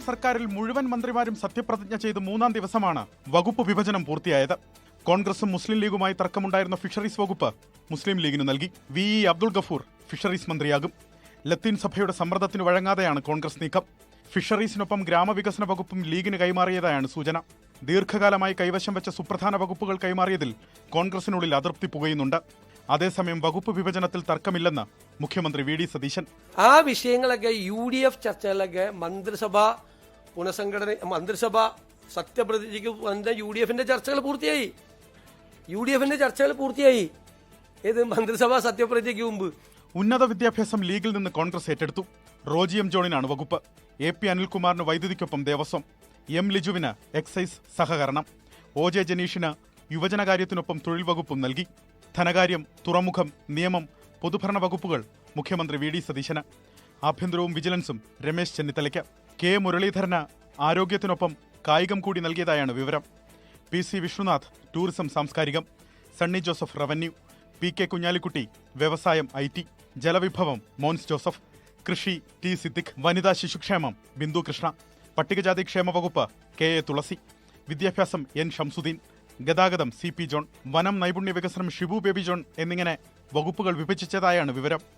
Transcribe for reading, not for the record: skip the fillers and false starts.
സർക്കാരിൽ മുഴുവൻ മന്ത്രിമാരും സത്യപ്രതിജ്ഞ ചെയ്ത് 3-ാം ദിവസമാണ് വകുപ്പ് വിഭജനം പൂർത്തിയായത്. കോൺഗ്രസും മുസ്ലിം ലീഗുമായി തർക്കമുണ്ടായിരുന്ന ഫിഷറീസ് വകുപ്പ് മുസ്ലിം ലീഗിന് നൽകി. VE അബ്ദുൾ ഗഫൂർ ഫിഷറീസ് മന്ത്രിയാകും. ലത്തീൻ സഭയുടെ സമ്മർദ്ദത്തിന് വഴങ്ങാതെയാണ് കോൺഗ്രസ് നീക്കം. ഫിഷറീസിനൊപ്പം ഗ്രാമവികസന വകുപ്പും ലീഗിന് കൈമാറിയതായാണ് സൂചന. ദീർഘകാലമായി കൈവശം വെച്ച സുപ്രധാന വകുപ്പുകൾ കൈമാറിയതിൽ കോൺഗ്രസിനുള്ളിൽ അതൃപ്തി പുകയുന്നുണ്ട്. അതേസമയം വകുപ്പ് വിഭജനത്തിൽ തർക്കമില്ലെന്ന് മുഖ്യമന്ത്രി VD സതീശൻ. ആ വിഷയങ്ങളൊക്കെ UDF ചർച്ചകളൊക്കെ മന്ത്രിസഭ പുനഃസംഘടന, മന്ത്രിസഭ സത്യപ്രതിജ്ഞയ്ക്ക് UDFന്റെ ചർച്ചകൾ പൂർത്തിയായി. ഏത് മന്ത്രിസഭ സത്യപ്രതിജ്ഞയ്ക്ക് മുമ്പ് ഉന്നത വിദ്യാഭ്യാസം ലീഗിൽ നിന്ന് കോൺഗ്രസ് ഏറ്റെടുത്തു. റോജി M. ജോണിനാണ് വകുപ്പ്. AP അനിൽകുമാറിന് വൈദ്യുതിക്കൊപ്പം ദേവസ്വം, M. ലിജുവിന് എക്സൈസ് സഹകരണം, OJ ജനീഷിന് യുവജനകാര്യത്തിനൊപ്പം തൊഴിൽ വകുപ്പും നൽകി. ധനകാര്യം, തുറമുഖം, നിയമം, പൊതുഭരണ വകുപ്പുകൾ മുഖ്യമന്ത്രി VD സതീശന്. ആഭ്യന്തരവും വിജിലൻസും രമേശ് ചെന്നിത്തലയ്ക്ക്. K. മുരളീധരന് ആരോഗ്യത്തിനൊപ്പം കായികം കൂടി നൽകിയതായാണ് വിവരം. PC വിഷ്ണുനാഥ് ടൂറിസം സാംസ്കാരികം, സണ്ണി ജോസഫ് റവന്യൂ, PK കുഞ്ഞാലിക്കുട്ടി വ്യവസായം IT, ജലവിഭവം മോൻസ് ജോസഫ്, കൃഷി T. സിദ്ദിഖ്, വനിതാ ശിശുക്ഷേമം ബിന്ദു കൃഷ്ണ, പട്ടികജാതി ക്ഷേമ വകുപ്പ് KA തുളസി, വിദ്യാഭ്യാസം N. ഷംസുദ്ദീൻ, ഗതാഗതം CP ജോൺ, വനം നൈപുണ്യ വികസനം ഷിബു ബേബി ജോൺ എന്നിങ്ങനെ വകുപ്പുകൾ വിഭജിച്ചതായാണ് വിവരം.